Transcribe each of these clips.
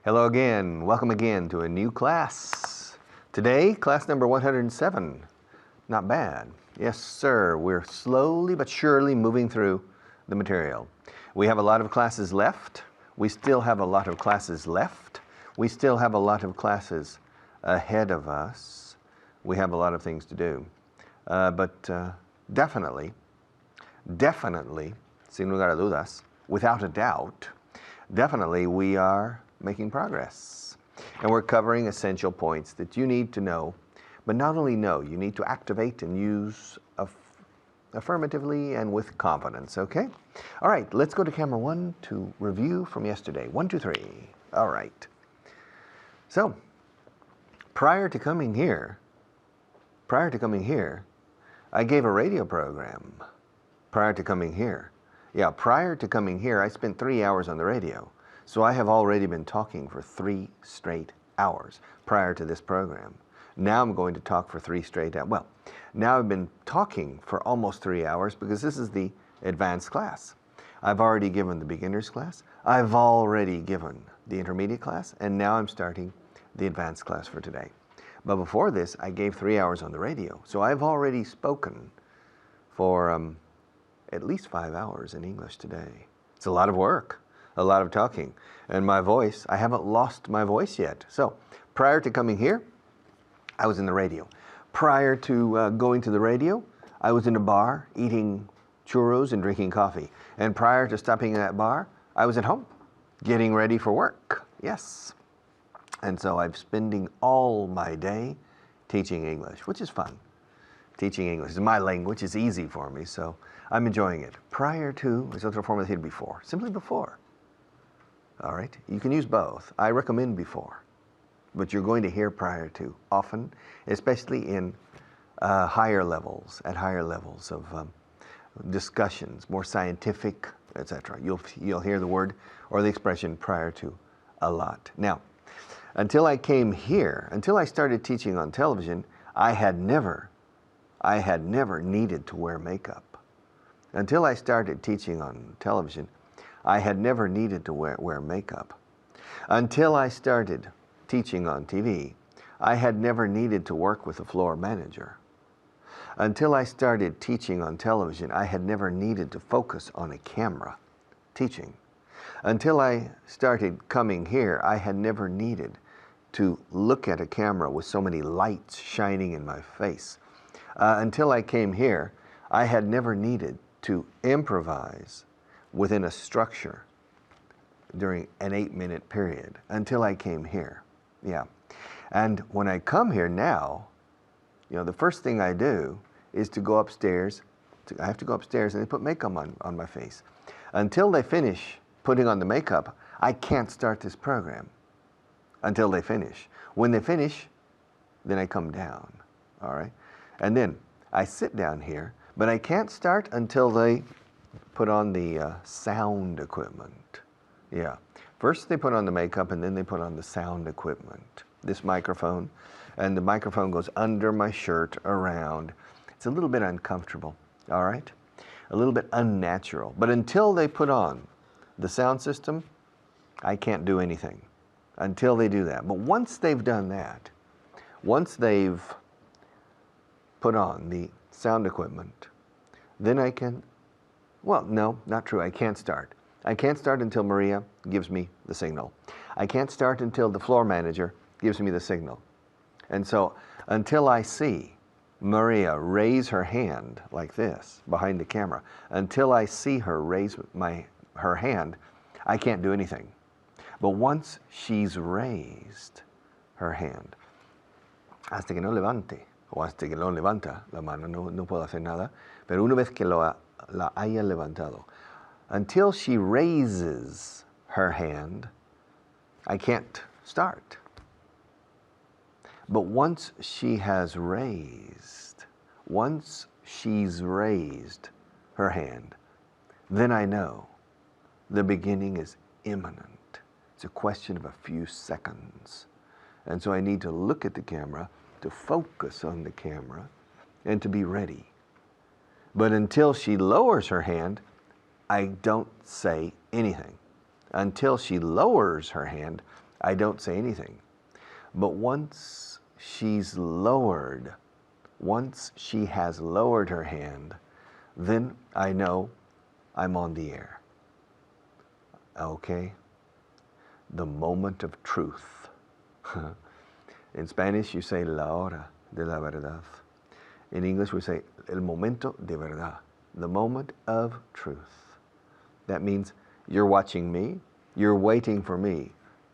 Hello again. Welcome again to a new class. Today, class number 107. Not bad. Yes, sir. We're slowly but surely moving through the material. We have a lot of classes left. We still have a lot of classes left. We still have a lot of classes ahead of us. We have a lot of things to do. But definitely, sin lugar a dudas, without a doubt, definitely we are making progress. And we're covering essential points that you need to know, but not only know, you need to activate and use affirmatively and with confidence, okay? All right, let's go to camera 1 to review from yesterday. 1, 2, 3. All right. So, prior to coming here, I gave a radio program. Prior to coming here, I spent 3 hours on the radio. So I have already been talking for 3 straight hours prior to this program. Now I'm going to talk for 3 straight hours. Well, now I've been talking for almost 3 hours because this is the advanced class. I've already given the beginner's class. I've already given the intermediate class, and now I'm starting the advanced class for today. But before this, I gave 3 hours on the radio. So I've already spoken for at least 5 hours in English today. It's a lot of work. A lot of talking. And my voice, I haven't lost my voice yet. So prior to coming here, I was in the radio. Prior to going to the radio, I was in a bar eating churros and drinking coffee. And prior to stopping at that bar, I was at home getting ready for work. Yes. And so I'm spending all my day teaching English, which is fun. Teaching English is my language. It's easy for me, so I'm enjoying it. Prior to is otra forma de decir before. Simply before. All right, you can use both. I recommend before, but you're going to hear prior to often, especially in higher levels of discussions, more scientific, etc. You'll hear the word or the expression prior to a lot. Now, until I came here, until I started teaching on television, I had never needed to wear makeup. Until I started teaching on television, I had never needed to wear makeup. Until I started teaching on TV, I had never needed to work with a floor manager. Until I started teaching on television, I had never needed to focus on a camera teaching. Until I started coming here, I had never needed to look at a camera with so many lights shining in my face. Until I came here, I had never needed to improvise within a structure during an 8-minute period until I came here. Yeah. And when I come here now, the first thing I do is to go upstairs. I have to go upstairs and they put makeup on my face. Until they finish putting on the makeup, I can't start this program until they finish. When they finish, then I come down, all right? And then I sit down here, but I can't start until they put on the sound equipment. Yeah. First they put on the makeup and then they put on the sound equipment. This microphone, and the microphone goes under my shirt around. It's a little bit uncomfortable, all right? A little bit unnatural. But until they put on the sound system, I can't do anything until they do that. But once they've done that, once they've put on the sound equipment, then I can, well, no, not true. I can't start. I can't start until Maria gives me the signal. I can't start until the floor manager gives me the signal. And so until I see Maria raise her hand like this behind the camera, until I see her raise her hand, I can't do anything. But once she's raised her hand, hasta que no levante, o hasta que no levanta la mano, no puedo hacer nada, pero una vez que la haya levantado, until she raises her hand, I can't start. But once she's raised her hand, then I know the beginning is imminent. It's a question of a few seconds. And so I need to look at the camera, to focus on the camera, and to be ready. But until she lowers her hand, I don't say anything. Until she lowers her hand, I don't say anything. But once she's lowered, once she has lowered her hand, then I know I'm on the air. Okay? The moment of truth. In Spanish, you say la hora de la verdad. In English, we say el momento de verdad, the moment of truth. That means you're watching me, you're waiting for me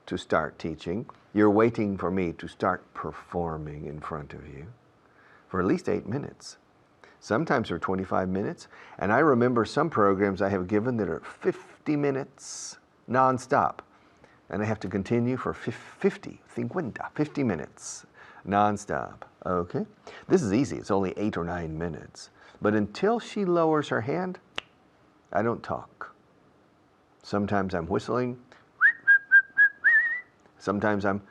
to start teaching, you're waiting for me to start performing in front of you for at least 8 minutes. Sometimes they're 25 minutes, and I remember some programs I have given that are 50 minutes nonstop, and I have to continue for 50 minutes nonstop. Okay? This is easy. It's only 8 or 9 minutes. But until she lowers her hand, I don't talk. Sometimes I'm whistling. Sometimes I'm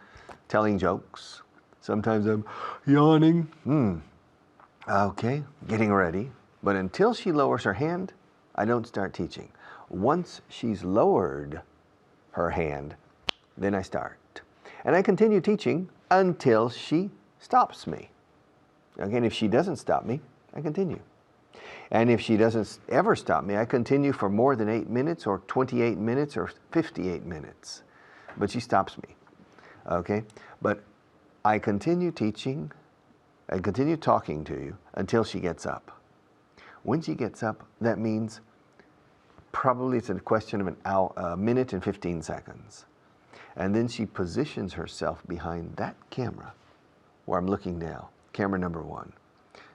telling jokes. Sometimes I'm yawning. Okay, getting ready. But until she lowers her hand, I don't start teaching. Once she's lowered her hand, then I start. And I continue teaching until she stops me. Okay, and if she doesn't stop me, I continue. And if she doesn't ever stop me, I continue for more than 8 minutes or 28 minutes or 58 minutes. But she stops me. Okay? But I continue teaching, I continue talking to you until she gets up. When she gets up, that means probably it's a question of a minute and 15 seconds. And then she positions herself behind that camera where I'm looking now, camera number 1.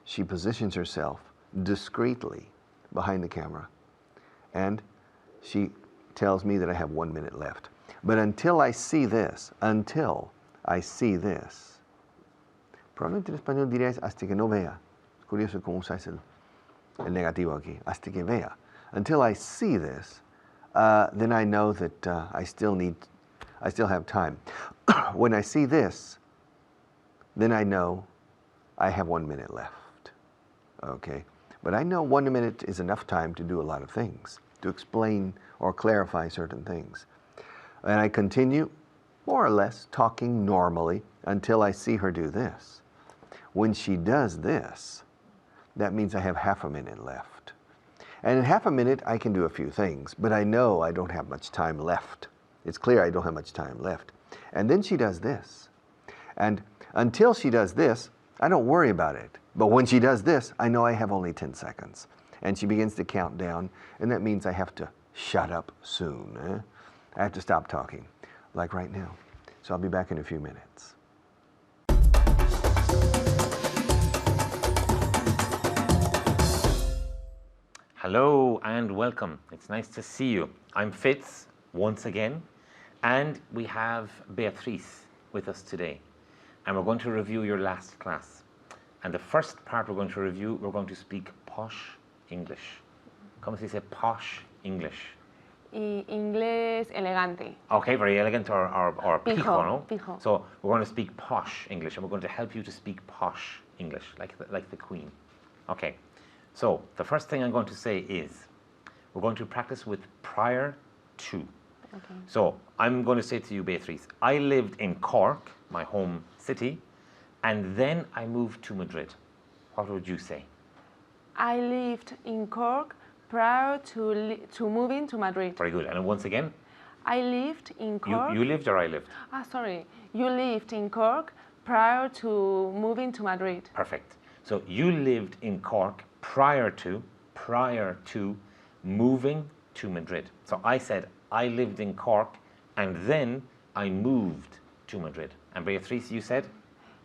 She positions herself discreetly behind the camera, and she tells me that I have 1 minute left. But until I see this, probablemente en español dirías hasta que no vea. Es curioso cómo usas el negativo aquí, hasta que vea. Until I see this, then I know that I still have time. When I see this, then I know I have 1 minute left. Okay? But I know 1 minute is enough time to do a lot of things, to explain or clarify certain things. And I continue, more or less, talking normally until I see her do this. When she does this, that means I have half a minute left. And in half a minute, I can do a few things, but I know I don't have much time left. It's clear I don't have much time left. And then she does this. And until she does this, I don't worry about it. But when she does this, I know I have only 10 seconds. And she begins to count down, and that means I have to shut up soon. I have to stop talking, like right now. So I'll be back in a few minutes. Hello and welcome. It's nice to see you. I'm Fitz once again, and we have Beatriz with us today. And we're going to review your last class. And the first part we're going to review, we're going to speak posh English. ¿Cómo se dice posh English? Y inglés elegante. Okay, very elegant or pijo, no? Pijo. So we're going to speak posh English, and we're going to help you to speak posh English, like the Queen. Okay, so the first thing I'm going to say is we're going to practice with prior to. Okay. So I'm going to say to you, Beatriz, I lived in Cork, my home city, and then I moved to Madrid. What would you say? I lived in Cork prior to moving to Madrid. Very good. And once again? I lived in Cork. You lived or I lived? Sorry. You lived in Cork prior to moving to Madrid. Perfect. So you lived in Cork prior to moving to Madrid. So I said I lived in Cork and then I moved to Madrid. And Beatriz, you said?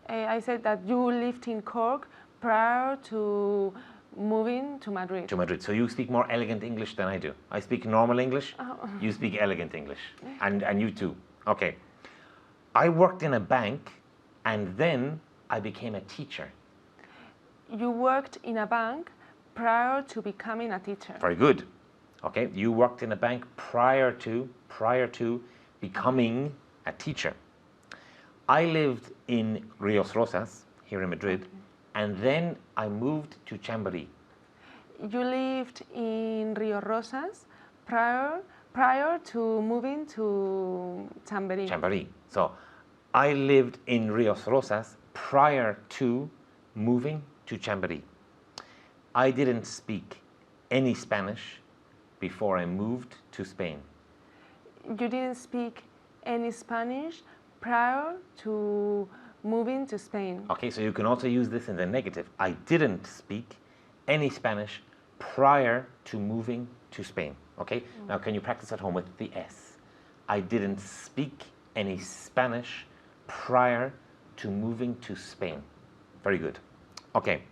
I said that you lived in Cork prior to moving to Madrid. To Madrid. So you speak more elegant English than I do. I speak normal English. You speak elegant English. And you too. Okay. I worked in a bank and then I became a teacher. You worked in a bank prior to becoming a teacher. Very good. Okay. You worked in a bank prior to becoming a teacher. I lived in Rios Rosas, here in Madrid. Okay. And then I moved to Chamberí. You lived in Rio Rosas prior prior to moving to Chamberí. Chamberí. So I lived in Rios Rosas prior to moving to Chamberí. I didn't speak any Spanish before I moved to Spain. You didn't speak any Spanish prior to moving to Spain. Okay, so you can also use this in the negative. I didn't speak any Spanish prior to moving to Spain. Okay, now can you practice at home with the S? I didn't speak any Spanish prior to moving to Spain. Very good. Okay,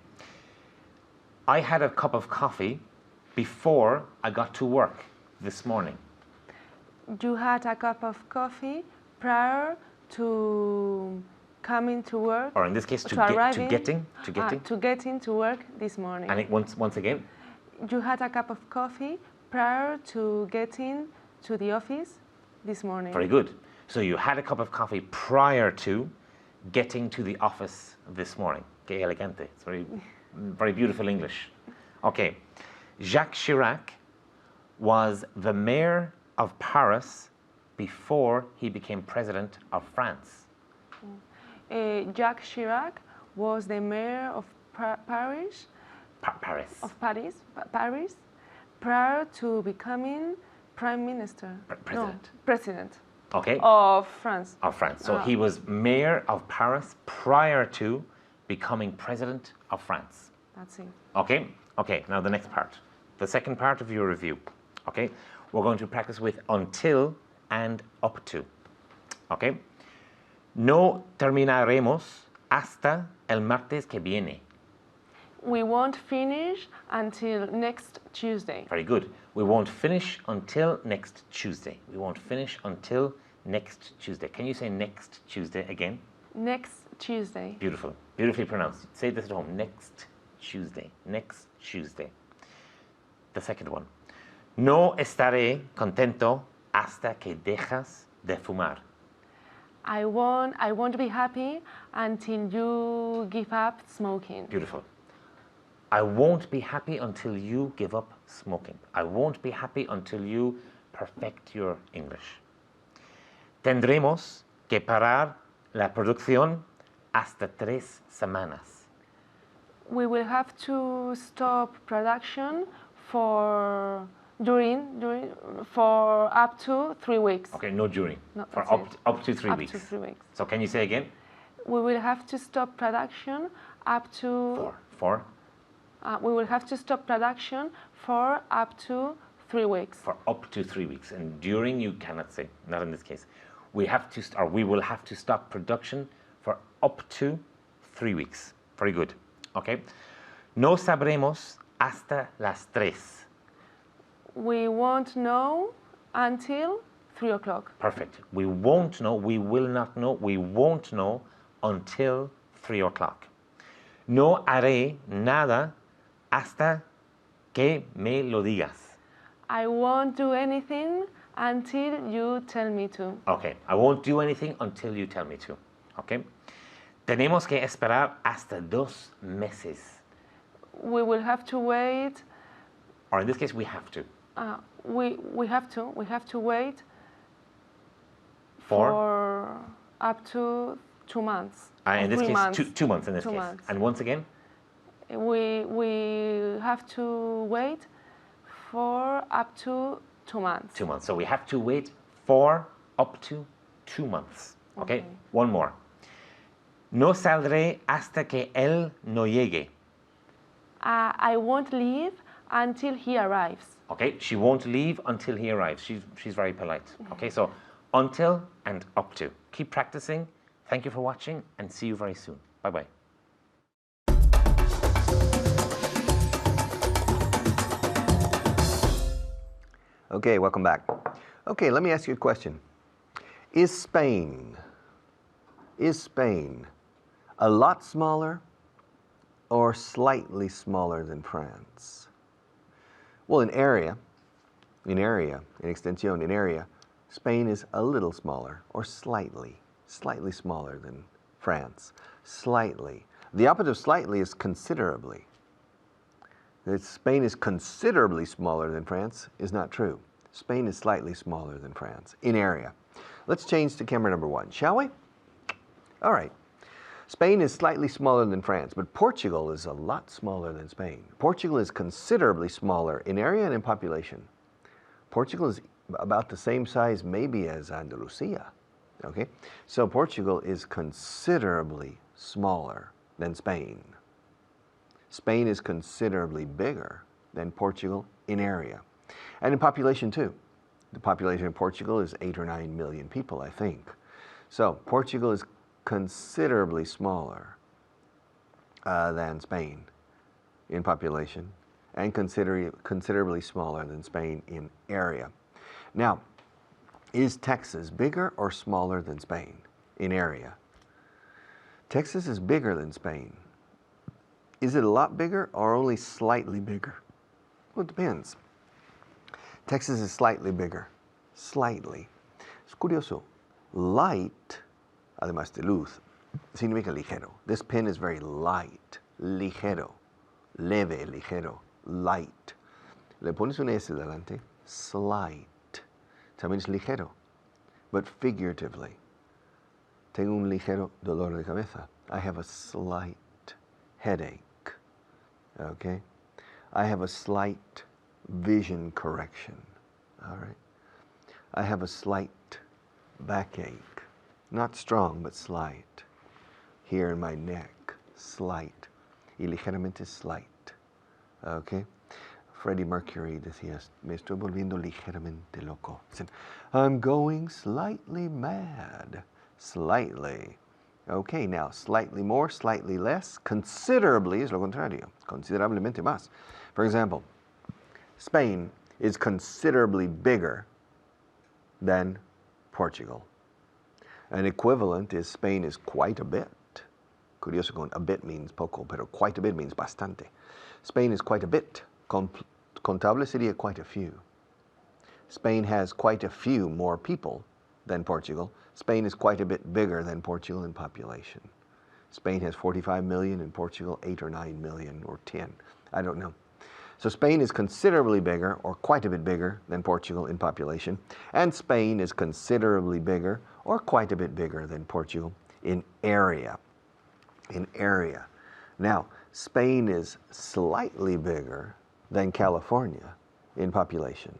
I had a cup of coffee before I got to work this morning. You had a cup of coffee prior to coming to work. Or in this case, to arriving, getting. to getting to work this morning. And once again, You had a cup of coffee prior to getting to the office this morning. very good. So you had a cup of coffee prior to getting to the office this morning. Que elegante. It's very beautiful English. Okay. Jacques Chirac was the mayor of Paris before he became president of France. Jacques Chirac was the mayor of Paris, Paris. Paris, prior to becoming prime minister. President. No, president Okay. of France. Of France. So he was mayor of Paris prior to becoming president of France. That's it. Okay? Okay, now the next part. The second part of your review. Okay? We're going to practice with until and up to. Okay? No terminaremos hasta el martes que viene. We won't finish until next Tuesday. Very good. We won't finish until next Tuesday. We won't finish until next Tuesday. Can you say next Tuesday again? Next Tuesday. Beautiful. Beautifully pronounced. Say this at home. Next Tuesday. Next Tuesday. The second one. No estaré contento hasta que dejas de fumar. I won't be happy until you give up smoking. Beautiful. I won't be happy until you give up smoking. I won't be happy until you perfect your English. Tendremos que parar la producción hasta 3 semanas. We will have to stop production for up to 3 weeks. Okay, no during. No, For that's up to 3 Up weeks. to 3 weeks. So can you say again? We will have to stop production up to. We will have to stop production for up to 3 weeks. For up to 3 weeks. And during you cannot say, not in this case. We have to, or we will have to stop production for up to 3 weeks. Very good. Okay. No sabremos hasta las 3. We won't know until 3 o'clock. Perfect. We won't know, we will not know, we won't know until 3 o'clock. No haré nada hasta que me lo digas. I won't do anything until you tell me to. Okay, I won't do anything until you tell me to. Okay. Tenemos que esperar hasta 2 meses. We will have to wait. Or in this case, we have to. We have to wait For up to 2 months. in this 3 case, months. 2 months in this 2 case. months. And once again, we have to wait for up to 2 months. 2 months. So we have to wait for up to 2 months. Okay? One more. No saldré hasta que él no llegue. I won't leave until he arrives. Okay? She won't leave until he arrives. She's very polite. Okay? So until and up to. Keep practicing. Thank you for watching and see you very soon. Bye-bye. Okay, welcome back. Okay, let me ask you a question. Is Spain a lot smaller or slightly smaller than France? Well, in extensión, in area, Spain is a little smaller or slightly smaller than France. Slightly. The opposite of slightly is considerably. That Spain is considerably smaller than France is not true. Spain is slightly smaller than France in area. Let's change to camera number 1, shall we? All right. Spain is slightly smaller than France, but Portugal is a lot smaller than Spain. Portugal is considerably smaller in area and in population. Portugal is about the same size maybe as Andalusia. Okay? So Portugal is considerably smaller than Spain. Spain is considerably bigger than Portugal in area. And in population too. The population of Portugal is 8 or 9 million people, I think. So Portugal is considerably smaller than Spain in population and considerably smaller than Spain in area. Now, is Texas bigger or smaller than Spain in area? Texas is bigger than Spain. Is it a lot bigger or only slightly bigger? Well, it depends. Texas is slightly bigger. Slightly. Es curioso. Light, además de luz, significa ligero. This pen is very light. Ligero. Leve, ligero. Light. Le pones una S delante. Slight. También es ligero. But figuratively. Tengo un ligero dolor de cabeza. I have a slight headache. Okay? I have a slight vision correction. All right? I have a slight backache. Not strong, but slight. Here in my neck. Slight. Y ligeramente slight. Okay? Freddie Mercury decía, me estoy volviendo ligeramente loco. I'm going slightly mad. Slightly. Okay, now, slightly more, slightly less. Considerably is lo contrario. Considerablemente más. For example, Spain is considerably bigger than Portugal. An equivalent is Spain is quite a bit. Curioso, con a bit means poco, pero quite a bit means bastante. Spain is quite a bit. Contable sería quite a few. Spain has quite a few more people than Portugal. Spain is quite a bit bigger than Portugal in population. Spain has 45 million and Portugal 8 or 9 million or 10. I don't know. So Spain is considerably bigger or quite a bit bigger than Portugal in population. And Spain is considerably bigger or quite a bit bigger than Portugal in area. In area. Now, Spain is slightly bigger than California in population.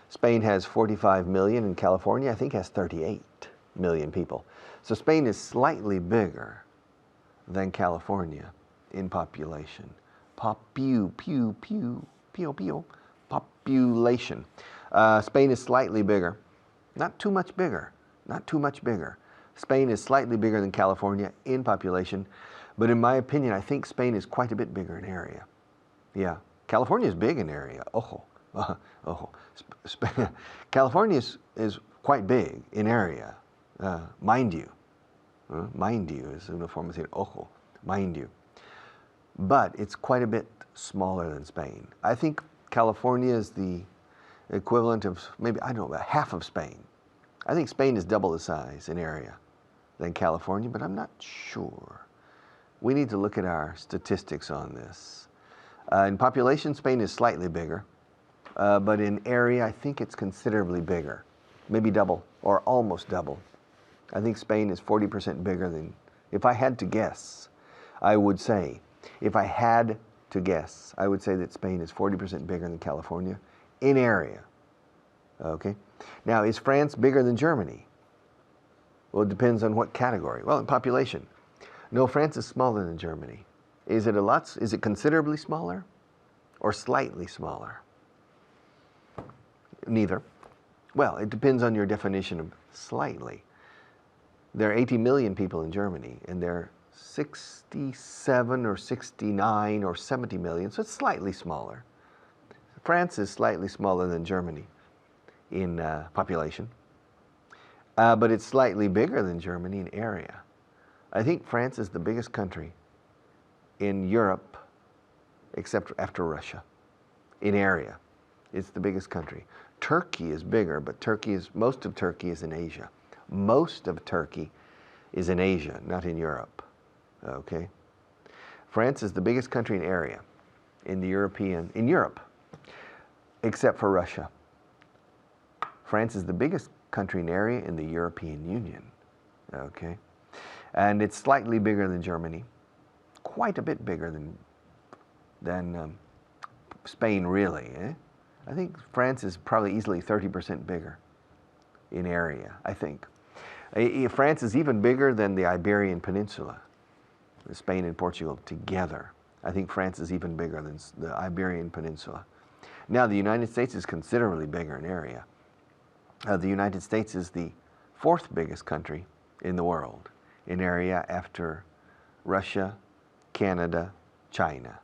Spain has 45 million and California, I think, has 38 million people. So Spain is slightly bigger than California in population. Population. Spain is slightly bigger. Not too much bigger. Not too much bigger. Spain is slightly bigger than California in population. But in my opinion, I think Spain is quite a bit bigger in area. Yeah. California is big in area. Ojo. Ojo. California is quite big in area. Mind you. Mind you is una forma de decir ojo. Mind you. But it's quite a bit smaller than Spain. I think California is the equivalent of maybe, I don't know, about half of Spain. I think Spain is double the size in area than California, but I'm not sure. We need to look at our statistics on this. In population, Spain is slightly bigger, but in area, I think it's considerably bigger. Maybe double or almost double. I think Spain is 40% bigger than, if I had to guess, I would say, if I had to guess, I would say that Spain is 40% bigger than California in area. Okay? Now, is France bigger than Germany? Well, it depends on what category. Well, in population. No, France is smaller than Germany. Is it considerably smaller or slightly smaller? Neither. Well, it depends on your definition of slightly. There are 80 million people in Germany, and there are 67 or 69 or 70 million, so it's slightly smaller. France is slightly smaller than Germany in population, but it's slightly bigger than Germany in area. I think France is the biggest country in Europe, except after Russia, in area. It's the biggest country. Turkey is bigger, but most of Turkey is in Asia. Most of Turkey is in Asia, not in Europe. Okay? France is the biggest country in area in Europe, except for Russia. France is the biggest country in area in the European Union. Okay, and it's slightly bigger than Germany, quite a bit bigger than Spain, really. I think France is probably easily 30% bigger in area, I think. France is even bigger than the Iberian Peninsula, Spain and Portugal together. I think France is even bigger than the Iberian Peninsula. Now, the United States is considerably bigger in area. The United States is the fourth biggest country in the world in area after Russia, Canada, China.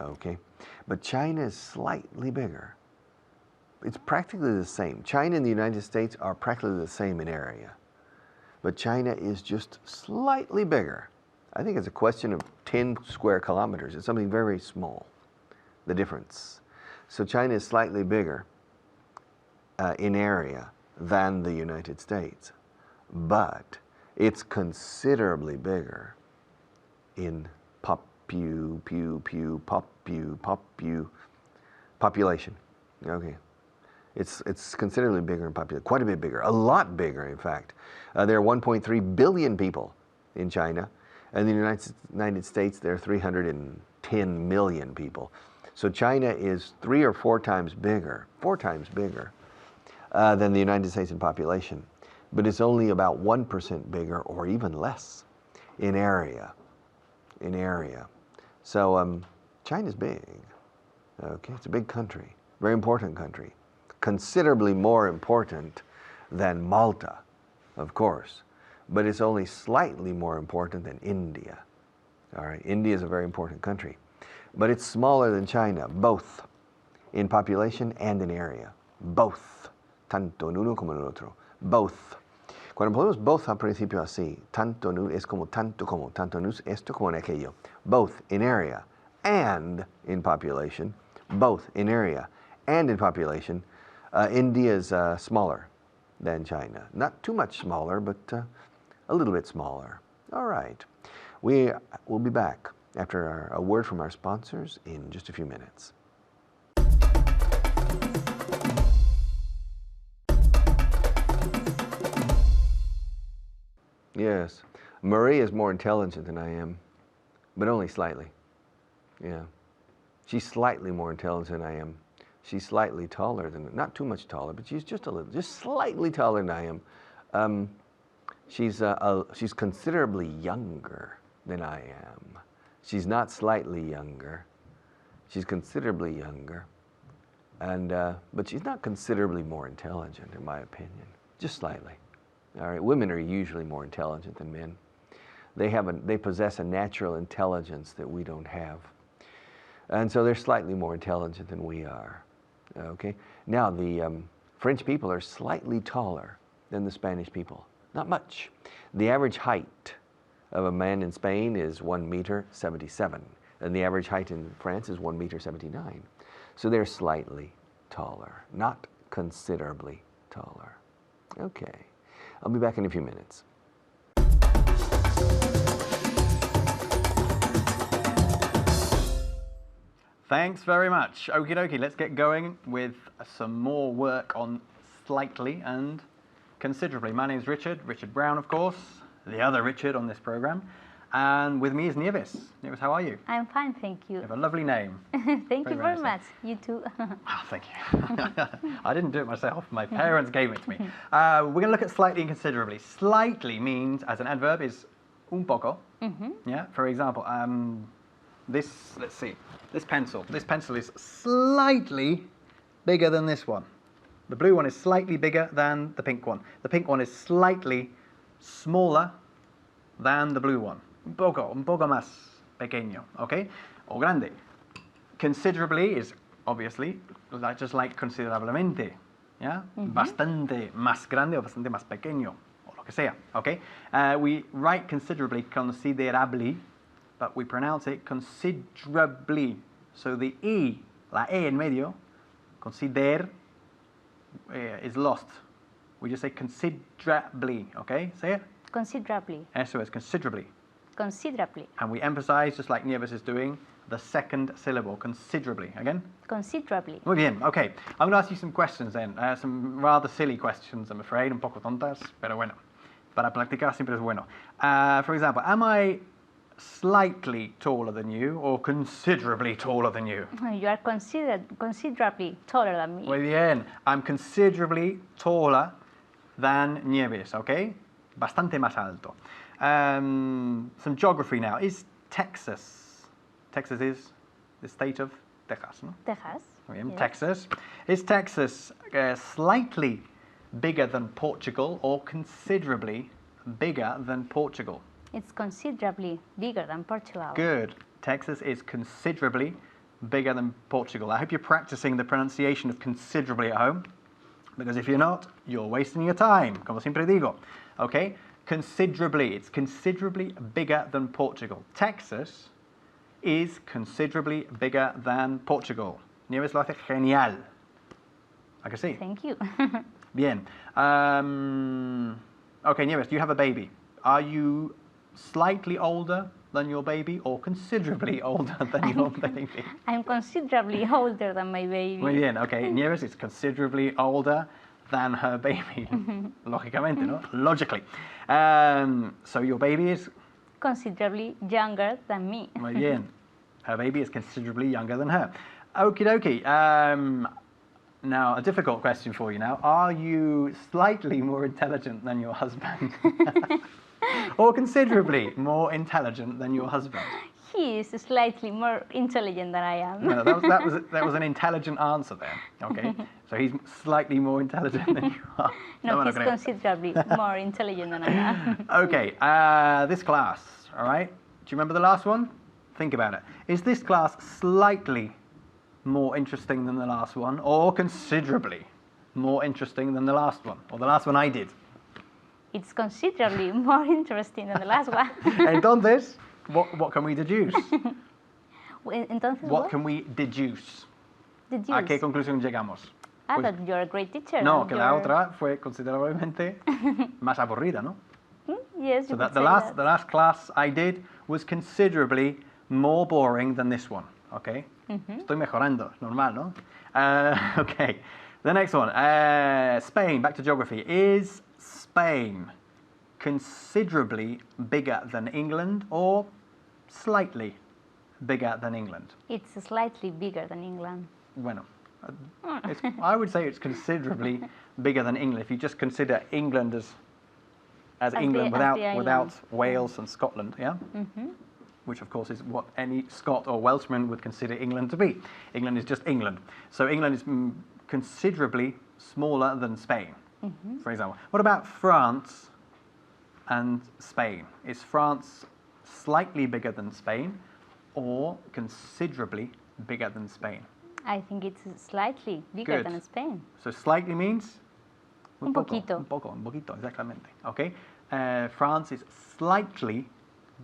Okay, but China is slightly bigger. It's practically the same. China and the United States are practically the same in area, but China is just slightly bigger. I think it's a question of 10 square kilometers. It's something very, very small, the difference. So China is slightly bigger in area than the United States, but it's considerably bigger in population. Okay, it's considerably bigger in population, quite a bit bigger, a lot bigger, in fact. There are 1.3 billion people in China, and in the United States there are 310 million people. So China is 3 or 4 times bigger, than the United States in population, but it's only about 1% bigger or even less in area. So China's big. Okay, it's a big country, very important country, considerably more important than Malta, of course, but it's only slightly more important than India. All right, India is a very important country, but it's smaller than China, both in population and in area, both, tanto en uno como en el otro, both. Cuando ponemos both al principio así, tanto en uno es como, tanto en esto como en aquello, both in area and in population, both in area and in population. India is smaller than China. Not too much smaller, but a little bit smaller. All right. We will be back after a word from our sponsors in just a few minutes. Yes, Marie is more intelligent than I am, but only slightly. Yeah, she's slightly more intelligent than I am. She's slightly taller than, not too much taller, but she's just a little, just slightly taller than I am. She's considerably younger than I am. She's not slightly younger. She's considerably younger, and but she's not considerably more intelligent, in my opinion. Just slightly. All right, women are usually more intelligent than men. They possess a natural intelligence that we don't have, and so they're slightly more intelligent than we are. Okay. Now the French people are slightly taller than the Spanish people. Not much. The average height of a man in Spain is 1.77 m, and the average height in France is 1.79 m. So they're slightly taller, not considerably taller. Okay. I'll be back in a few minutes. Thanks very much. Okie dokie, let's get going with some more work on slightly and considerably. My name's Richard Brown, of course, the other Richard on this program. And with me is Nieves. Nieves, how are you? I'm fine, thank you. You have a lovely name. Thank you very much. You too. Oh, thank you. I didn't do it myself. My parents gave it to me. We're going to look at slightly and considerably. Slightly means, as an adverb, is un poco. Yeah. For example, this. Let's see. This pencil. This pencil is slightly bigger than this one. The blue one is slightly bigger than the pink one. The pink one is slightly smaller than the blue one. Un poco más pequeño, okay? O grande. Considerably is obviously just like considerablemente, yeah? Bastante más grande o bastante más pequeño, o lo que sea, okay? We write considerably, considerably, but we pronounce it considerably. So the E, la E en medio, consider, is lost. We just say considerably, okay? Say it. Considerably. Eso es, considerably. Considerably. And we emphasize, just like Nieves is doing, the second syllable, considerably. Again? Considerably. Muy bien, okay. I'm going to ask you some questions then. Some rather silly questions, I'm afraid, un poco tontas, pero bueno. Para practicar siempre es bueno. For example, am I slightly taller than you or considerably taller than you? You are considerably taller than me. Muy bien. I'm considerably taller than Nieves, okay? Bastante más alto. Some geography now. Is Texas is the state of Texas, no? Texas. Muy bien, Yes. Texas. Is Texas slightly bigger than Portugal or considerably bigger than Portugal? It's considerably bigger than Portugal. Good. Texas is considerably bigger than Portugal. I hope you're practicing the pronunciation of considerably at home, because if you're not, you're wasting your time, como siempre digo. Okay? Considerably. It's considerably bigger than Portugal. Texas is considerably bigger than Portugal. Nieves lo hace genial. ¿A que sí? Thank you. Bien. Okay, Nieves, you have a baby. Are you slightly older than your baby or considerably older than your baby? I'm considerably older than my baby. Muy bien, okay. Nieves is considerably older than her baby. Lógicamente, ¿no? Logically. So your baby is... Considerably younger than me. Muy bien. Her baby is considerably younger than her. Okie dokie. Now, a difficult question for you now. Are you slightly more intelligent than your husband? Or considerably more intelligent than your husband? He is slightly more intelligent than I am. No, that was an intelligent answer there. Okay, so he's slightly more intelligent than you are. No, me lo he's creo. considerably more intelligent than I am. Okay, this class, all right? Do you remember the last one? Think about it. Is this class slightly more interesting than the last one, or considerably more interesting than the last one, or the last one I did? It's considerably more interesting than the last one. Entonces, what can we deduce? Entonces, What can we deduce? Did ¿A you? qué conclusión llegamos? Ah, Pues- that you're a great teacher. No, and que la you're- otra fue considerablemente más aburrida, ¿no? Yes, So you that could the say last that. class I did was considerably more boring than this one. Okay, estoy mejorando, normal, no? Okay, the next one, Spain. Back to geography. Is Spain considerably bigger than England or slightly bigger than England? It's slightly bigger than England. Bueno, I would say it's considerably bigger than England if you just consider England as As England the without island. Wales and Scotland, yeah? Which of course is what any Scot or Welshman would consider England to be. England is just England. So England is considerably smaller than Spain, for example. What about France and Spain? Is France slightly bigger than Spain or considerably bigger than Spain? I think it's slightly bigger Good. than Spain. So slightly means? Muy Un poco, poquito. Un poco, un poquito, exactamente. Okay. France is slightly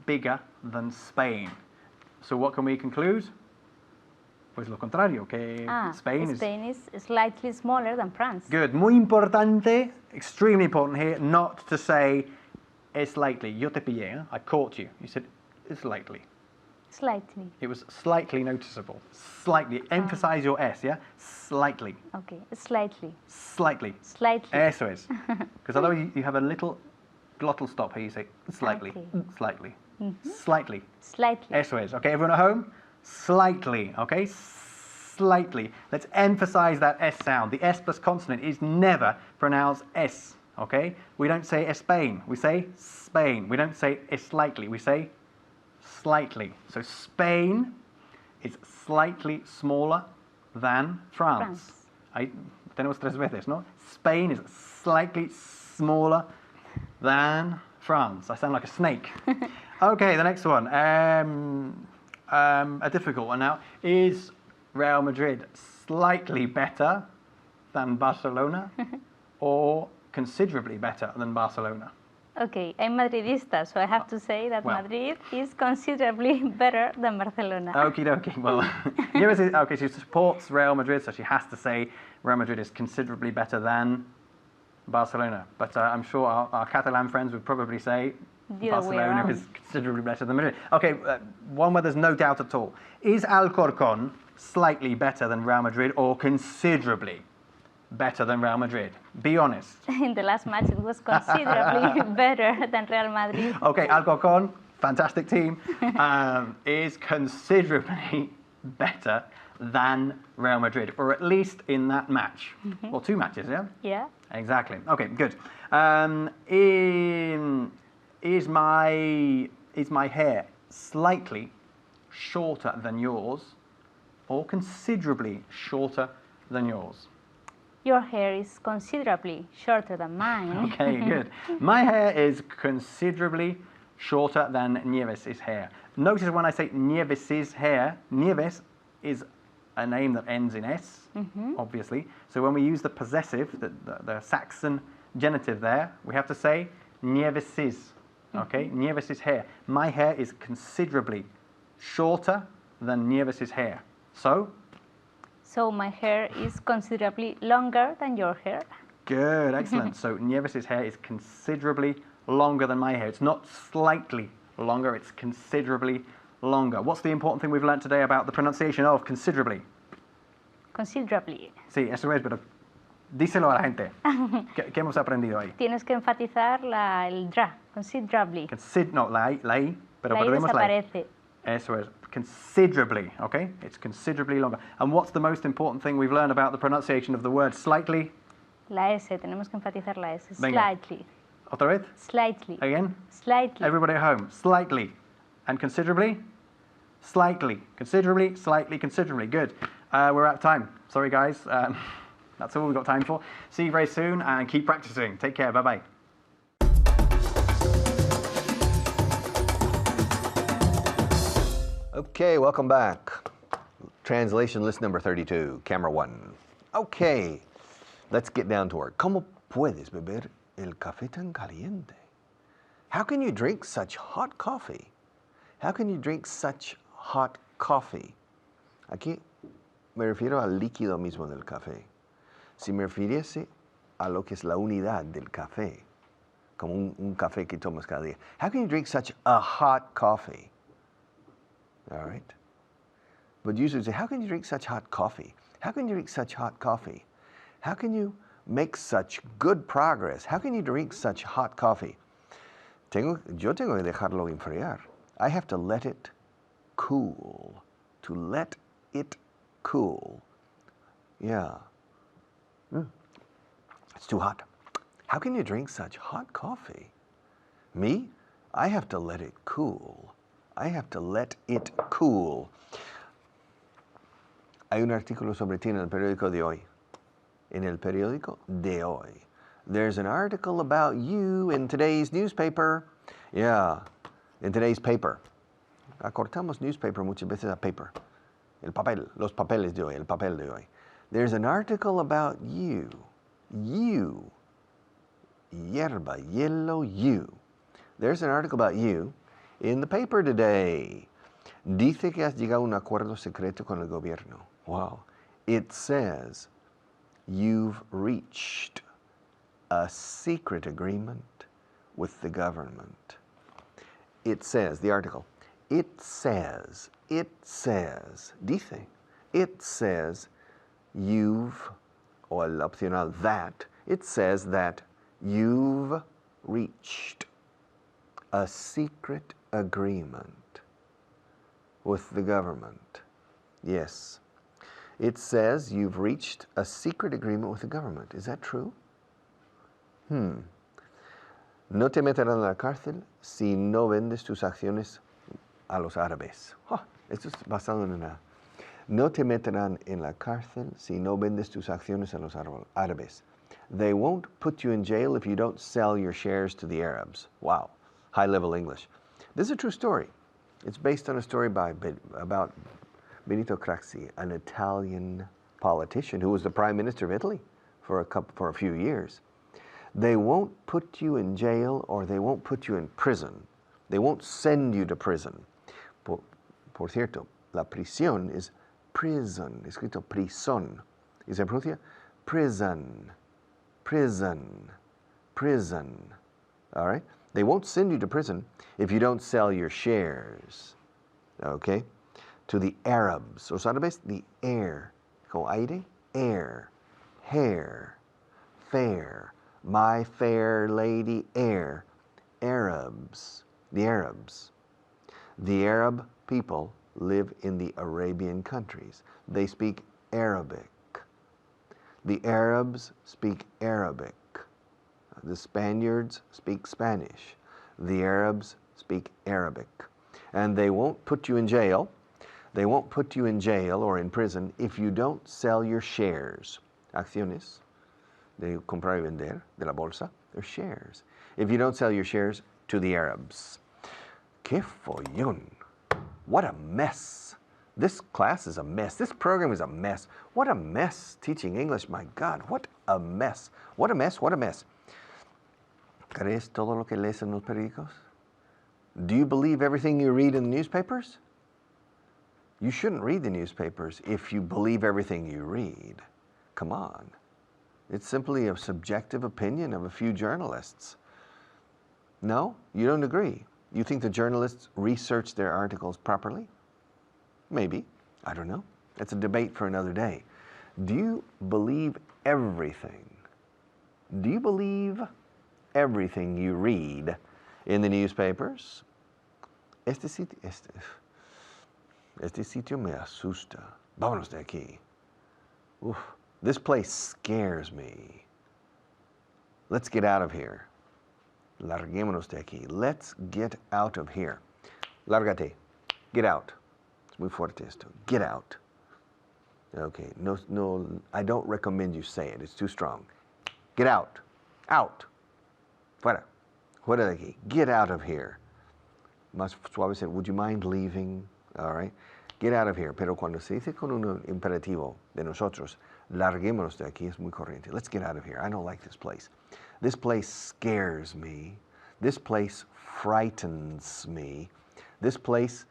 bigger than Spain. So what can we conclude? Pues lo contrario, que Spain is slightly smaller than France. Good. Muy importante, extremely important here, not to say es slightly. Yo te pillé, ¿eh? I caught you. You said it's slightly. Slightly. It was slightly noticeable. Slightly. Emphasize your S, yeah? Slightly. Okay, slightly. Slightly. Slightly. Eso es. Because otherwise you have a little glottal stop here. You say slightly, Okay. slightly, slightly. Slightly. Eso es. Okay, everyone at home? Slightly, okay? Slightly. Let's emphasize that S sound. The S plus consonant is never pronounced S, okay? We don't say España. We say Spain. We don't say es slightly. We say slightly. So Spain is slightly smaller than France. Tenemos tres veces, ¿no? Spain is slightly smaller than France. I sound like a snake. Okay, the next one. A difficult one now. Is Real Madrid slightly better than Barcelona or considerably better than Barcelona? Okay, I'm Madridista, so I have to say that Well. Madrid is considerably better than Barcelona. Okie dokie. Well, okay, she supports Real Madrid, so she has to say Real Madrid is considerably better than Barcelona. But I'm sure our Catalan friends would probably say The other way Barcelona around. is considerably better than Madrid. Okay, one where there's no doubt at all. Is Alcorcón slightly better than Real Madrid or considerably better than Real Madrid? Be honest. In the last match, it was considerably better than Real Madrid. Okay, Alcorcón, fantastic team, is considerably better than Real Madrid, or at least in that match. Well, 2 matches, yeah? Yeah. Exactly. Okay, good. Is my hair slightly shorter than yours or considerably shorter than yours? Your hair is considerably shorter than mine. Okay, good. My hair is considerably shorter than Nieves' hair. Notice when I say Nieves' hair, Nieves is a name that ends in S, obviously. So when we use the possessive, the Saxon genitive there, we have to say Nieves', okay? Nieves' hair. My hair is considerably shorter than Nieves' hair. So? So my hair is considerably longer than your hair. Good, excellent. So Nieves' hair is considerably longer than my hair. It's not slightly longer, it's considerably longer. What's the important thing we've learned today about the pronunciation of considerably? Considerably. Sí, eso es, pero díselo a la gente. ¿Qué hemos aprendido ahí? Tienes que enfatizar el dra, considerably. No, la I, pero La I perdemos la I. desaparece. Eso es, considerably, okay? It's considerably longer. And what's the most important thing we've learned about the pronunciation of the word slightly? La S, tenemos que enfatizar la S. Venga. Slightly. Otra vez? Slightly. Again? Slightly. Everybody at home, slightly. And considerably? Slightly. Considerably, slightly, considerably. Good. We're out of time. Sorry, guys. That's all we've got time for. See you very soon and keep practicing. Take care. Bye-bye. Okay, welcome back. Translation list number 32, camera 1. Okay, let's get down to work. ¿Cómo puedes beber el café tan caliente? How can you drink such hot coffee? How can you drink such hot coffee? Aquí me refiero al líquido mismo del café. Si me refiriese a lo que es la unidad del café, como un café que tomas cada día. How can you drink such a hot coffee? All right. But usually say, how can you drink such hot coffee? How can you drink such hot coffee? How can you make such good progress? How can you drink such hot coffee? Yo tengo que dejarlo enfriar. I have to let it cool. To let it cool. Yeah. It's too hot. How can you drink such hot coffee? Me? I have to let it cool. I have to let it cool. Hay un artículo sobre ti en el periódico de hoy. En el periódico de hoy. There's an article about you in today's newspaper. Yeah, in today's paper. Acortamos newspaper muchas veces a paper. El papel, los papeles de hoy, el papel de hoy. There's an article about you. You. Hierba, yellow, you. There's an article about you in the paper today. Dice que has llegado a un acuerdo secreto con el gobierno. Wow. It says you've reached a secret agreement with the government. It says, the article, it says, dice, it says you've, o el opcional that, it says that you've reached a secret agreement with the government. Yes. It says you've reached a secret agreement with the government. Is that true? No te meterán en la cárcel si no vendes tus acciones a los árabes. Esto es basado en una. No te meterán en la cárcel si no vendes tus acciones a los árabes. They won't put you in jail if you don't sell your shares to the Arabs. Wow, high-level English. This is a true story. It's based on a story about Benito Craxi, an Italian politician who was the prime minister of Italy for a few years. They won't put you in jail or they won't put you in prison. They won't send you to prison. Por cierto, la prisión is prison, escrito prison. Y se pronuncia prison, prison, prison. All right? They won't send you to prison if you don't sell your shares. Okay? To the Arabs. Os árabes, the air. Con aire, air. Hair. Fair. My fair lady, air. Arabs. The Arabs. The Arab people live in the Arabian countries. They speak Arabic. The Arabs speak Arabic. The Spaniards speak Spanish. The Arabs speak Arabic. And they won't put you in jail. They won't put you in jail or in prison if you don't sell your shares. Acciones de comprar y vender de la bolsa. They're shares. If you don't sell your shares to the Arabs. Que follón. What a mess. This class is a mess. This program is a mess. What a mess teaching English. My God, what a mess. What a mess, what a mess. ¿Crees todo lo que lees en los periódicos? Do you believe everything you read in the newspapers? You shouldn't read the newspapers if you believe everything you read. Come on. It's simply a subjective opinion of a few journalists. No? You don't agree? You think the journalists research their articles properly? Maybe. I don't know. It's a debate for another day. Do you believe everything? Do you believe everything you read in the newspapers? Este sitio me asusta. Vámonos de aquí. Uf, this place scares me. Let's get out of here. Larguémonos de aquí. Let's get out of here. Lárgate. Get out. Es muy fuerte esto. Get out. Okay. No, I don't recommend you say it. It's too strong. Get out. Out. Fuera. Fuera de aquí. Get out of here. Más suave say, would you mind leaving? All right. Get out of here. Pero cuando se dice con un imperativo de nosotros, larguémonos de aquí, es muy corriente. Let's get out of here. I don't like this place. This place scares me. This place frightens me. This place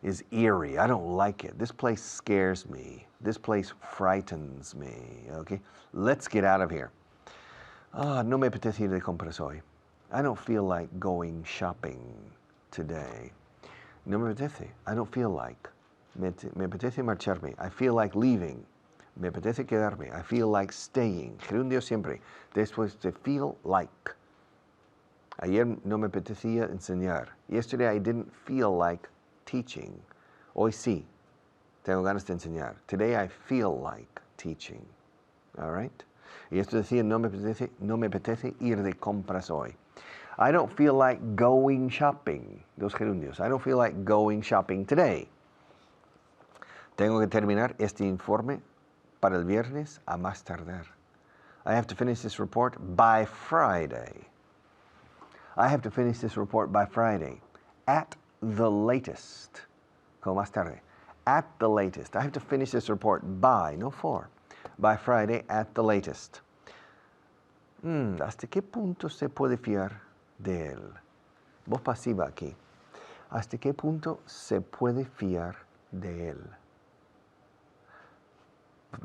is eerie. I don't like it. This place scares me. This place frightens me. Okay? Let's get out of here. No me apetece ir de compras hoy. I don't feel like going shopping today. No me apetece. I don't feel like. Me apetece marcharme. I feel like leaving. Me apetece quedarme. I feel like staying. Gerundio siempre. Después de feel like. Ayer no me apetecía enseñar. Yesterday I didn't feel like teaching. Hoy sí. Tengo ganas de enseñar. Today I feel like teaching. All right? Y esto decía, no me apetece ir de compras hoy. I don't feel like going shopping. Dos gerundios. I don't feel like going shopping today. Tengo que terminar este informe para el viernes a más tardar. I have to finish this report by Friday. I have to finish this report by Friday. At the latest. Como más tarde. At the latest. I have to finish this report by, no for. By Friday at the latest. ¿Hasta qué punto se puede fiar de él? Voz pasiva aquí. ¿Hasta qué punto se puede fiar de él?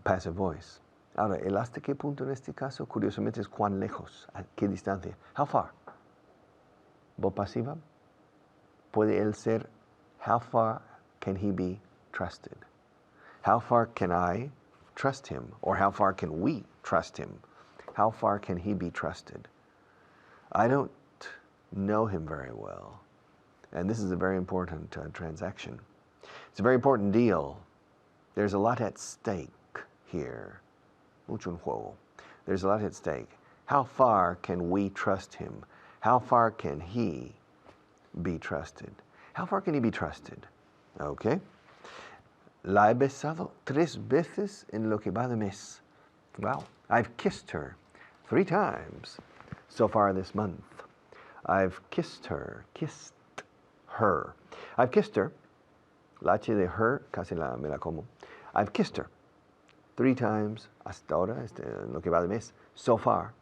Passive voice. Ahora, el hasta qué punto en este caso, curiosamente, es cuán lejos, a qué distancia. How far? Voz pasiva. Puede él ser, how far can he be trusted? How far can I trust him? Or how far can we trust him? How far can he be trusted? I don't know him very well. And this is a very important transaction. It's a very important deal. There's a lot at stake here. Mucho en juego. There's a lot at stake. How far can we trust him? How far can he be trusted? How far can he be trusted? Okay. La he besado 3 veces en lo que va de mes. Wow. I've kissed her 3 times so far this month. I've kissed her. I've kissed her. La H de her, casi me la como. I've kissed her 3 times hasta ahora, en lo que va de mes, so far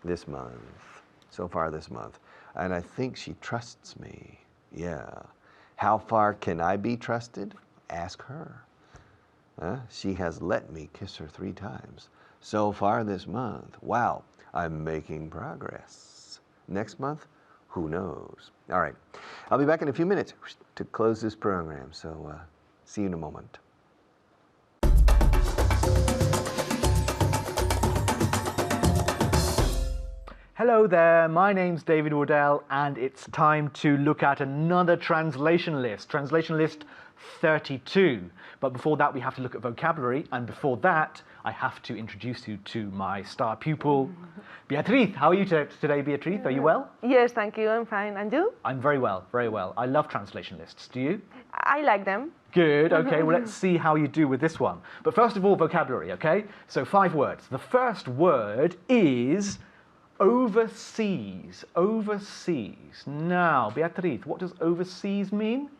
this month. So far this month. And I think she trusts me. Yeah. How far can I be trusted? Ask her. She has let me kiss her 3 times so far this month. Wow, I'm making progress. Next month, Who knows? All right. I'll be back in a few minutes to close this program. So see you in a moment. Hello there, my name's David Waddell, and it's time to look at another translation list 32. But before that, we have to look at vocabulary, and before that, I have to introduce you to my star pupil, Beatriz. How are you today, Beatriz? Are you well? Yes, thank you. I'm fine. And you? I'm very well, very well. I love translation lists. Do you? I like them. Good, okay, well, let's see how you do with this one. But first of all, vocabulary, okay? So 5 words. The first word is overseas. Overseas. Now, Beatriz, what does overseas mean?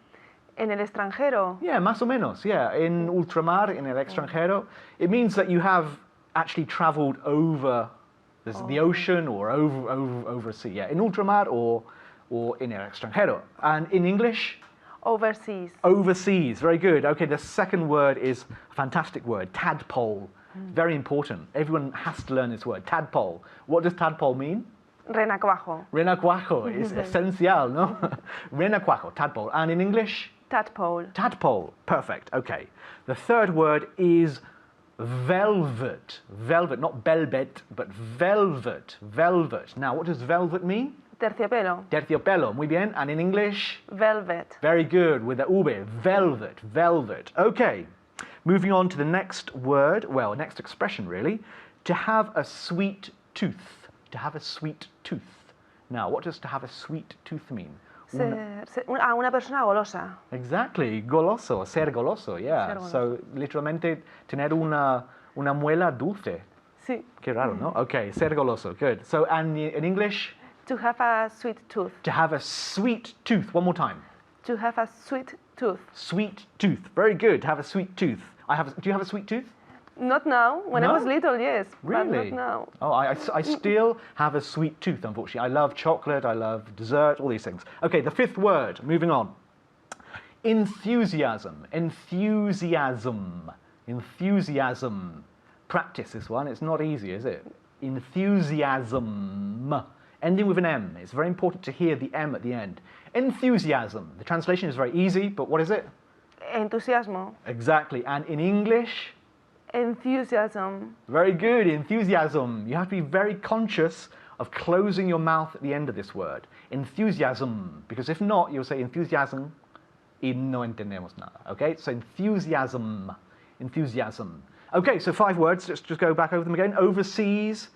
En el extranjero. Yeah, más o menos, yeah. In ultramar, in el extranjero, it means that you have actually traveled over the ocean or over a sea. Yeah, in ultramar or in el extranjero. And in English? Overseas. Overseas, very good. Okay, the second word is a fantastic word, tadpole. Very important. Everyone has to learn this word, tadpole. What does tadpole mean? Renacuajo. Renacuajo is esencial, no? Renacuajo, tadpole. And in English? Tadpole. Tadpole, perfect, okay. The third word is velvet. Velvet, not velvet, but velvet. Velvet. Now, what does velvet mean? Terciopelo. Terciopelo, muy bien. And in English? Velvet. Very good, with the ube. Velvet, velvet. Okay, moving on to the next word, well, next expression really. To have a sweet tooth. To have a sweet tooth. Now, what does to have a sweet tooth mean? Una persona golosa. Exactly, goloso, ser goloso, yeah. Ser goloso. So, literalmente, tener una muela dulce. Sí. Qué raro, ¿no? Okay, ser goloso, good. So, and in English? To have a sweet tooth. To have a sweet tooth. One more time. To have a sweet tooth. Sweet tooth. Very good. To have a sweet tooth. Do you have a sweet tooth? Not now. When I No? was little, yes. Really? But not now. Oh, I still have a sweet tooth, unfortunately. I love chocolate, I love dessert, all these things. Okay, the fifth word, moving on. Enthusiasm. Enthusiasm. Enthusiasm. Practice this one. It's not easy, is it? Enthusiasm. Ending with an M. It's very important to hear the M at the end. Enthusiasm. The translation is very easy, but what is it? Entusiasmo. Exactly. And in English? Enthusiasm. Very good, enthusiasm. You have to be very conscious of closing your mouth at the end of this word. Enthusiasm. Because if not, you'll say enthusiasm y no entendemos nada. Okay, so enthusiasm. Enthusiasm. Okay, so 5 words. Let's just go back over them again. Overseas,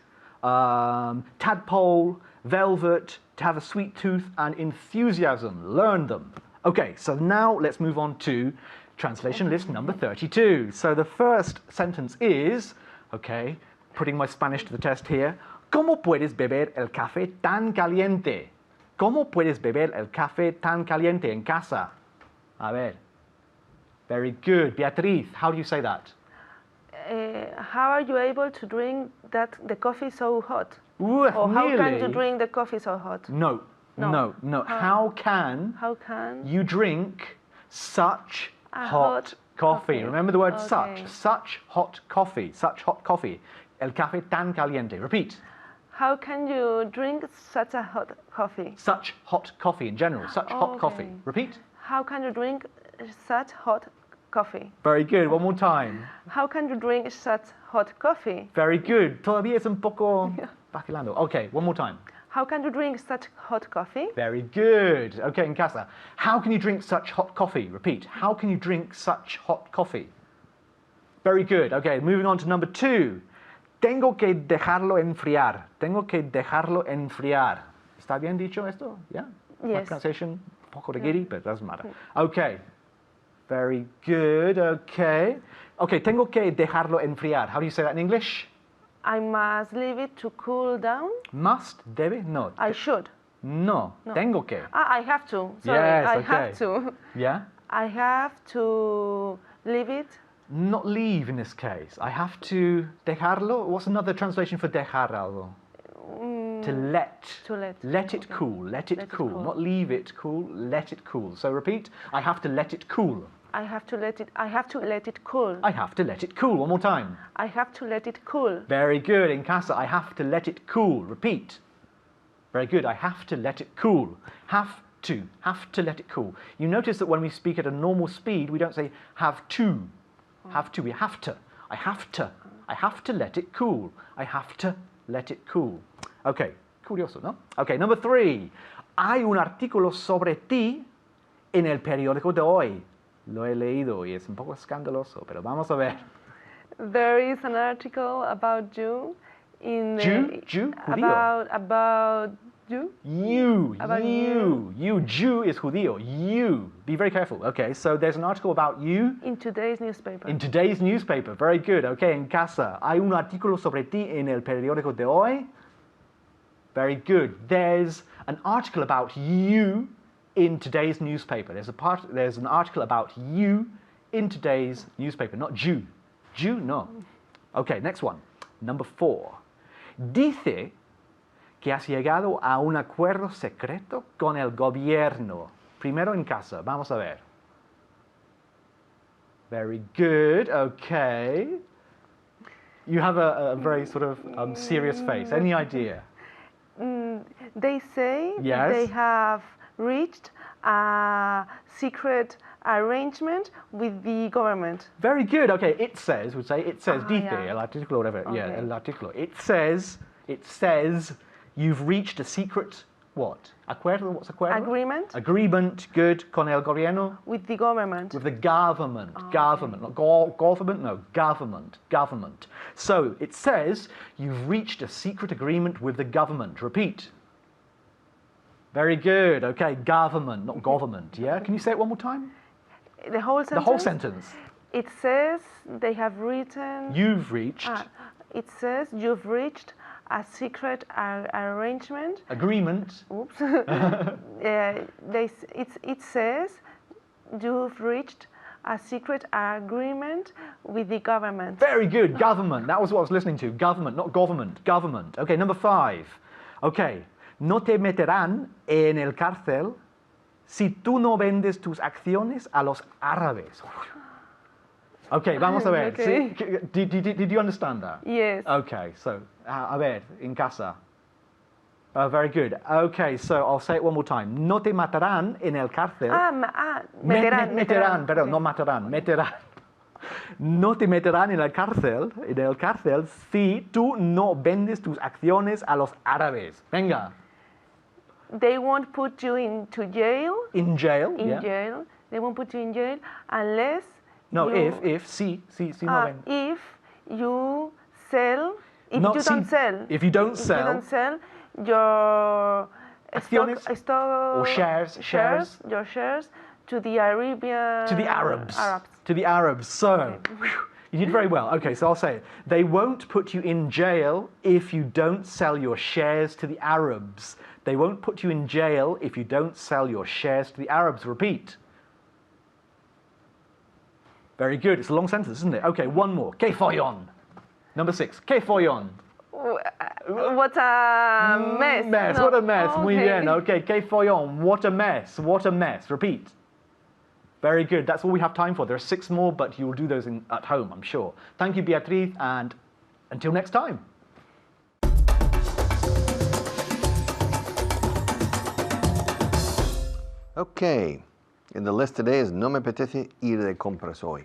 tadpole, velvet, to have a sweet tooth, and enthusiasm. Learn them. Okay, so now let's move on to translation list number 32. So the first sentence is, okay, putting my Spanish to the test here. ¿Cómo puedes beber el café tan caliente? ¿Cómo puedes beber el café tan caliente en casa? A ver. Very good. Beatriz, how do you say that? How are you able to drink the coffee so hot? Ooh, Or how can nearly. you drink the coffee so hot? No. No. How can How can you drink such A hot coffee? coffee. Remember the word Okay. such hot coffee, such hot coffee. El café tan caliente. Repeat. How can you drink such a hot coffee? Such hot coffee in general. Such hot coffee. Okay. Repeat. How can you drink such hot coffee? Very good. One more time. How can you drink such hot coffee? Very good. Todavía es un poco vacilando. Okay, one more time. How can you drink such hot coffee? Very good. Okay, in casa. How can you drink such hot coffee? Repeat. How can you drink such hot coffee? Very good. Okay, moving on to number 2. Tengo que dejarlo enfriar. Tengo que dejarlo enfriar. ¿Está bien dicho esto? Yeah? My Yes. pronunciation, un poco de giddy, but it doesn't matter. Okay. Very good. Okay. Okay, tengo que dejarlo enfriar. How do you say that in English? I must leave it to cool down. Must, debe, no. I should. No, tengo que. I have to. Sorry, Yes, I okay. have to. Yeah? I have to leave it. Not leave in this case. I have to dejarlo. What's another translation for dejar algo? To let. To let. Let it Okay. cool. Let it Let it cool. cool. Not leave it cool. Let it cool. So repeat. I have to let it cool. I have to let it. I have to let it cool. I have to let it cool. One more time. I have to let it cool. Very good. In casa, I have to let it cool. Repeat. Very good. I have to let it cool. Have to let it cool. You notice that when we speak at a normal speed, we don't say have to. Have to, we have to. I have to let it cool. I have to let it cool. Okay, curioso, ¿no? Okay, number 3. Hay un artículo sobre ti en el periódico de hoy. Lo he leído y es un poco escandaloso, pero vamos a ver. There is an article about you in Jew? Judío. About you. You, About you, Jew is judío. You. Be very careful. Okay, so there's an article about you In today's newspaper. in today's newspaper. Very good. Okay, en casa. Hay un artículo sobre ti en el periódico de hoy. Very good. There's an article about you in today's newspaper. There's an article about you in today's newspaper, not Jew. Jew, no. Okay, next one. Number 4. Dice que has llegado a un acuerdo secreto con el gobierno. Primero en casa. Vamos a ver. Very good. Okay. You have a very sort of serious face. Any idea? They say Yes. they have reached a secret arrangement with the government. Very good. Okay, it says, would say, it says, dice, yeah. el artículo, whatever. Yeah, Okay. el artículo. It says you've reached a secret, what? Acuerdo, what's acuerdo? Agreement Agreement, good, con el gobierno? with the government. With the government. Government, not government, no, government. So it says you've reached a secret agreement with the government. Repeat. Very good. Okay, government, not government. Yeah, can you say it one more time? The whole sentence. The whole sentence. It says they have written. You've reached It says you've reached a secret arrangement. agreement. Oops. It says you've reached a secret agreement with the government. Very good. Government. That was what I was listening to. Government, not government. Government. Okay, number 5. Okay. No te meterán en el cárcel si tú no vendes tus acciones a los árabes. Okay, vamos a ver. Okay. See, did you understand that? Yes. Okay, so, a ver, en casa. Very good. Okay, so I'll say it one more time. No te matarán en el cárcel. Meterán. Perdón, Okay. no matarán, meterán. No te meterán en el cárcel, si tú no vendes tus acciones a los árabes. Venga. They won't put you into jail. In jail. In yeah. jail. They won't put you in jail unless. No, you, si no vendes. If you sell. If No, you si- don't sell. if you don't If sell- you don't sell your Acciones stock or shares. Your shares to the Arabian. To the Arabs. To the Arabs. So, whew, you did very well. Okay, so I'll say it. They won't put you in jail if you don't sell your shares to the Arabs. They won't put you in jail if you don't sell your shares to the Arabs. Repeat. Very good. It's a long sentence, isn't it? Okay, one more. Que follon. Number 6. Que follon. What a mess. Mess. No. What a mess. Muy Okay. bien. Okay, que follon. What a mess. What a mess. Repeat. Very good. That's all we have time for. There are 6 more, but you'll do those at home, I'm sure. Thank you, Beatriz, and until next time. Okay, and the list today is no me apetece ir de compras hoy.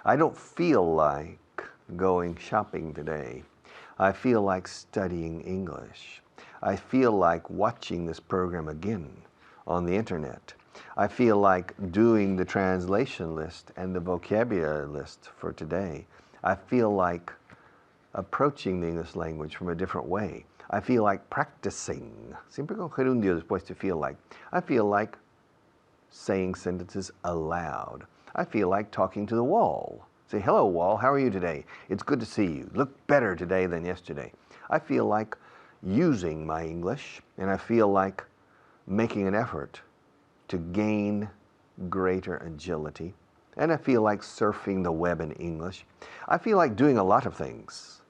I don't feel like going shopping today. I feel like studying English. I feel like watching this program again on the internet. I feel like doing the translation list and the vocabulary list for today. I feel like approaching the English language from a different way. I feel like practicing. Siempre con gerundio después de feel like. I feel like saying sentences aloud. I feel like talking to the wall. Say, hello, wall, how are you today? It's good to see you. Look better today than yesterday. I feel like using my English, and I feel like making an effort to gain greater agility. And I feel like surfing the web in English. I feel like doing a lot of things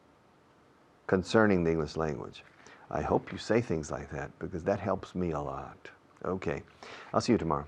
concerning the English language. I hope you say things like that because that helps me a lot. Okay, I'll see you tomorrow.